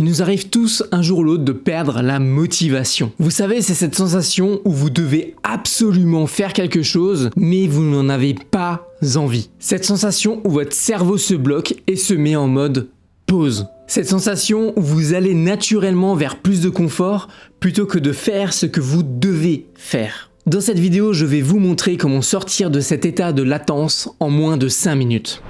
nous arrive tous un jour ou l'autre de perdre la motivation. Vous savez, c'est cette sensation où vous devez absolument faire quelque chose, mais vous n'en avez pas envie. Cette sensation où votre cerveau se bloque et se met en mode pause. Cette sensation où vous allez naturellement vers plus de confort plutôt que de faire ce que vous devez faire. Dans cette vidéo, je vais vous montrer comment sortir de cet état de latence en moins de 5 minutes.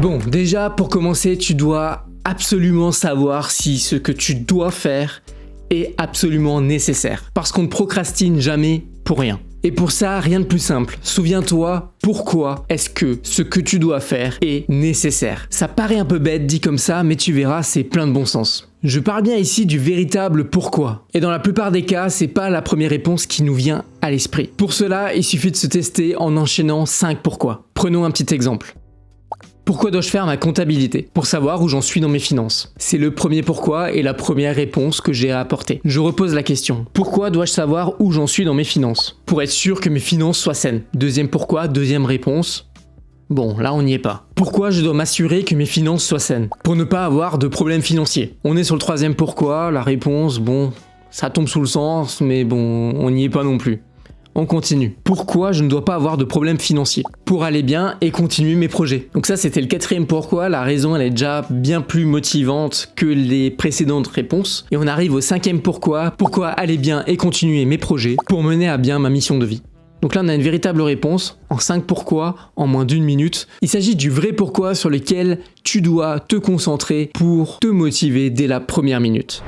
Bon, déjà, pour commencer, tu dois absolument savoir si ce que tu dois faire est absolument nécessaire. Parce qu'on ne procrastine jamais pour rien. Et pour ça, rien de plus simple. Souviens-toi, pourquoi est-ce que ce que tu dois faire est nécessaire? Ça paraît un peu bête dit comme ça, mais tu verras, c'est plein de bon sens. Je parle bien ici du véritable pourquoi. Et dans la plupart des cas, c'est pas la première réponse qui nous vient à l'esprit. Pour cela, il suffit de se tester en enchaînant 5 pourquoi. Prenons un petit exemple. Pourquoi dois-je faire ma comptabilité? Pour savoir où j'en suis dans mes finances. C'est le premier pourquoi et la première réponse que j'ai à apporter. Je repose la question. Pourquoi dois-je savoir où j'en suis dans mes finances? Pour être sûr que mes finances soient saines. Deuxième pourquoi, deuxième réponse. Bon, là on n'y est pas. Pourquoi je dois m'assurer que mes finances soient saines? Pour ne pas avoir de problèmes financiers. On est sur le troisième pourquoi, la réponse, bon, ça tombe sous le sens, mais bon, on n'y est pas non plus. On continue. Pourquoi je ne dois pas avoir de problèmes financiers? Pour aller bien et continuer mes projets. Donc ça, c'était le quatrième pourquoi. La raison, elle est déjà bien plus motivante que les précédentes réponses. Et on arrive au cinquième pourquoi. Pourquoi aller bien et continuer mes projets pour mener à bien ma mission de vie. Donc là, on a une véritable réponse en 5 pourquoi en moins d'1 minute. Il s'agit du vrai pourquoi sur lequel tu dois te concentrer pour te motiver dès la première minute.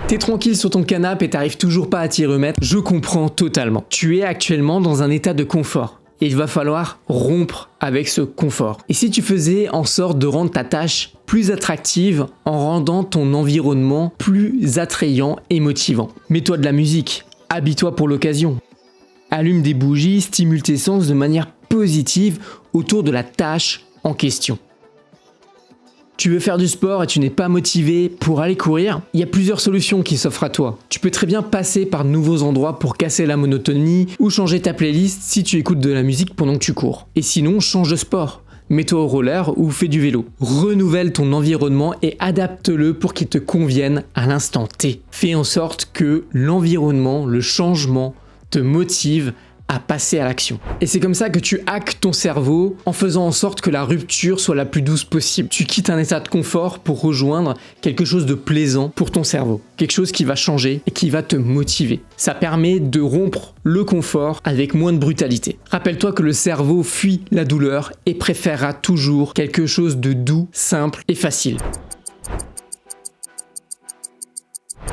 T'es tranquille sur ton canapé et t'arrives toujours pas à t'y remettre, je comprends totalement. Tu es actuellement dans un état de confort et il va falloir rompre avec ce confort. Et si tu faisais en sorte de rendre ta tâche plus attractive en rendant ton environnement plus attrayant et motivant? Mets-toi de la musique, habille-toi pour l'occasion. Allume des bougies, stimule tes sens de manière positive autour de la tâche en question. Tu veux faire du sport et tu n'es pas motivé pour aller courir? Il y a plusieurs solutions qui s'offrent à toi. Tu peux très bien passer par de nouveaux endroits pour casser la monotonie ou changer ta playlist si tu écoutes de la musique pendant que tu cours. Et sinon, change de sport. Mets-toi au roller ou fais du vélo. Renouvelle ton environnement et adapte-le pour qu'il te convienne à l'instant T. Fais en sorte que l'environnement, le changement te motive à passer à l'action. Et c'est comme ça que tu hackes ton cerveau en faisant en sorte que la rupture soit la plus douce possible. Tu quittes un état de confort pour rejoindre quelque chose de plaisant pour ton cerveau. Quelque chose qui va changer et qui va te motiver. Ça permet de rompre le confort avec moins de brutalité. Rappelle-toi que le cerveau fuit la douleur et préférera toujours quelque chose de doux, simple et facile.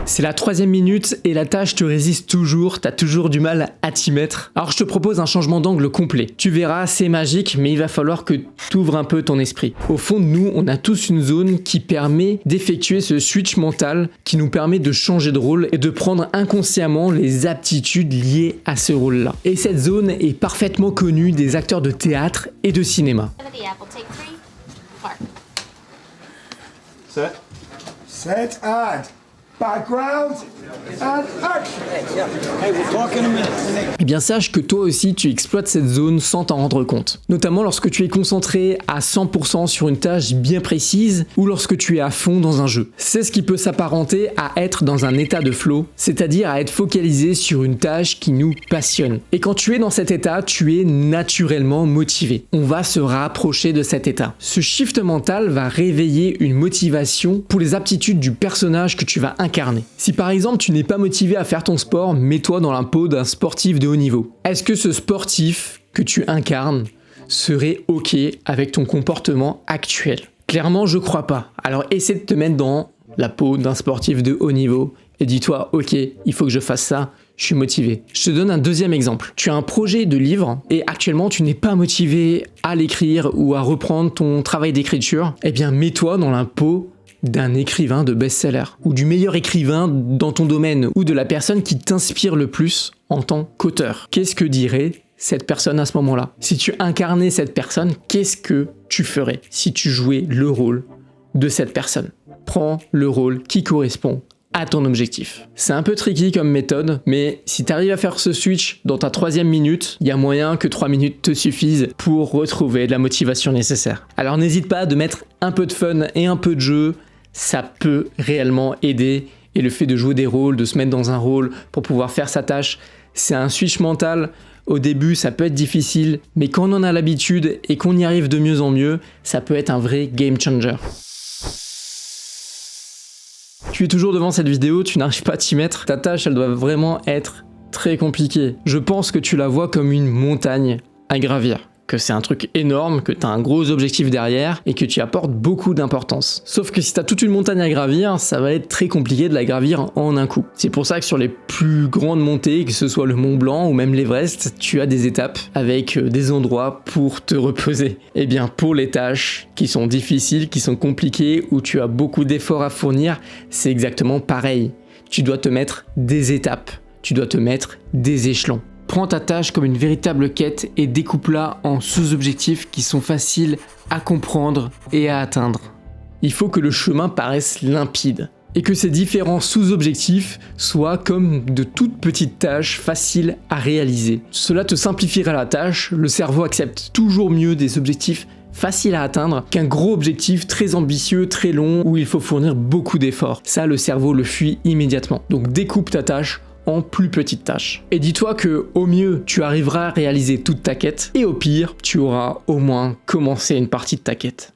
C'est la 3e minute et la tâche te résiste toujours, t'as toujours du mal à t'y mettre. Alors je te propose un changement d'angle complet. Tu verras, c'est magique, mais il va falloir que tu ouvres un peu ton esprit. Au fond de nous, on a tous une zone qui permet d'effectuer ce switch mental, qui nous permet de changer de rôle et de prendre inconsciemment les aptitudes liées à ce rôle-là. Et cette zone est parfaitement connue des acteurs de théâtre et de cinéma. Set and background and action. Hey, we'll talk in a minute. Eh bien sache que toi aussi tu exploites cette zone sans t'en rendre compte. Notamment lorsque tu es concentré à 100% sur une tâche bien précise ou lorsque tu es à fond dans un jeu. C'est ce qui peut s'apparenter à être dans un état de flow, c'est-à-dire à être focalisé sur une tâche qui nous passionne. Et quand tu es dans cet état, tu es naturellement motivé. On va se rapprocher de cet état. Ce shift mental va réveiller une motivation pour les aptitudes du personnage que tu vas incarner. Si par exemple tu n'es pas motivé à faire ton sport, mets-toi dans la peau d'un sportif de haut niveau. Est-ce que ce sportif que tu incarnes serait ok avec ton comportement actuel? Clairement, je crois pas. Alors essaie de te mettre dans la peau d'un sportif de haut niveau et dis-toi, ok, il faut que je fasse ça, je suis motivé. Je te donne un deuxième exemple. Tu as un projet de livre et actuellement tu n'es pas motivé à l'écrire ou à reprendre ton travail d'écriture. Eh bien, mets-toi dans la peau d'un écrivain de best-seller ou du meilleur écrivain dans ton domaine ou de la personne qui t'inspire le plus en tant qu'auteur. Qu'est-ce que dirait cette personne à ce moment-là? Si tu incarnais cette personne, qu'est-ce que tu ferais si tu jouais le rôle de cette personne? Prends le rôle qui correspond à ton objectif. C'est un peu tricky comme méthode, mais si tu arrives à faire ce switch dans ta 3e minute, il y a moyen que 3 minutes te suffisent pour retrouver de la motivation nécessaire. Alors n'hésite pas de mettre un peu de fun et un peu de jeu, ça peut réellement aider. Et le fait de jouer des rôles, de se mettre dans un rôle pour pouvoir faire sa tâche, c'est un switch mental. Au début, ça peut être difficile, mais quand on en a l'habitude et qu'on y arrive de mieux en mieux, ça peut être un vrai game changer. Tu es toujours devant cette vidéo, tu n'arrives pas à t'y mettre. Ta tâche, elle doit vraiment être très compliquée. Je pense que tu la vois comme une montagne à gravir. Que c'est un truc énorme, que tu as un gros objectif derrière et que tu apportes beaucoup d'importance. Sauf que si tu as toute une montagne à gravir, ça va être très compliqué de la gravir en un coup. C'est pour ça que sur les plus grandes montées, que ce soit le Mont Blanc ou même l'Everest, tu as des étapes avec des endroits pour te reposer. Et bien pour les tâches qui sont difficiles, qui sont compliquées, où tu as beaucoup d'efforts à fournir, c'est exactement pareil. Tu dois te mettre des étapes, tu dois te mettre des échelons. Prends ta tâche comme une véritable quête et découpe-la en sous-objectifs qui sont faciles à comprendre et à atteindre. Il faut que le chemin paraisse limpide et que ces différents sous-objectifs soient comme de toutes petites tâches faciles à réaliser. Cela te simplifiera la tâche, le cerveau accepte toujours mieux des objectifs faciles à atteindre qu'un gros objectif très ambitieux, très long, où il faut fournir beaucoup d'efforts. Ça, le cerveau le fuit immédiatement. Donc découpe ta tâche en plus petites tâches. Et dis-toi que au mieux, tu arriveras à réaliser toute ta quête, et au pire, tu auras au moins commencé une partie de ta quête.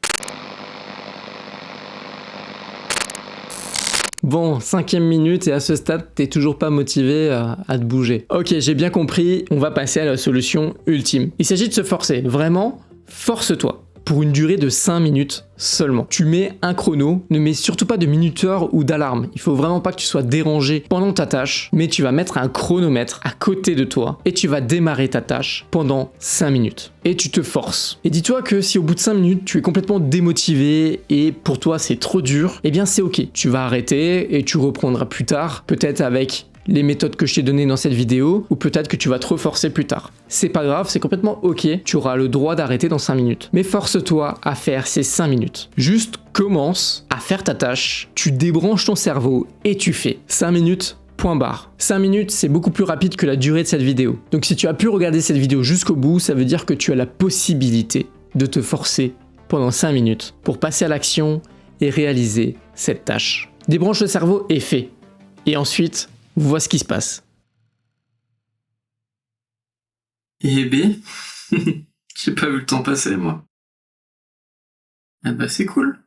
Bon, 5e minute et à ce stade, t'es toujours pas motivé à te bouger. Ok, j'ai bien compris, on va passer à la solution ultime. Il s'agit de se forcer, vraiment, force-toi. Pour une durée de 5 minutes seulement. Tu mets un chrono, ne mets surtout pas de minuteur ou d'alarme. Il faut vraiment pas que tu sois dérangé pendant ta tâche, mais tu vas mettre un chronomètre à côté de toi et tu vas démarrer ta tâche pendant 5 minutes. Et tu te forces. Et dis-toi que si au bout de 5 minutes, tu es complètement démotivé et pour toi c'est trop dur, eh bien c'est ok. Tu vas arrêter et tu reprendras plus tard, peut-être avec les méthodes que je t'ai données dans cette vidéo, ou peut-être que tu vas te reforcer plus tard. C'est pas grave, c'est complètement ok, tu auras le droit d'arrêter dans 5 minutes. Mais force-toi à faire ces 5 minutes. Juste commence à faire ta tâche, tu débranches ton cerveau et tu fais 5 minutes. Point barre. 5 minutes, c'est beaucoup plus rapide que la durée de cette vidéo. Donc si tu as pu regarder cette vidéo jusqu'au bout, ça veut dire que tu as la possibilité de te forcer pendant 5 minutes pour passer à l'action et réaliser cette tâche. Débranche le cerveau et fais. Et ensuite, vois ce qui se passe. Eh B, j'ai pas vu le temps passer, moi. Ah bah c'est cool.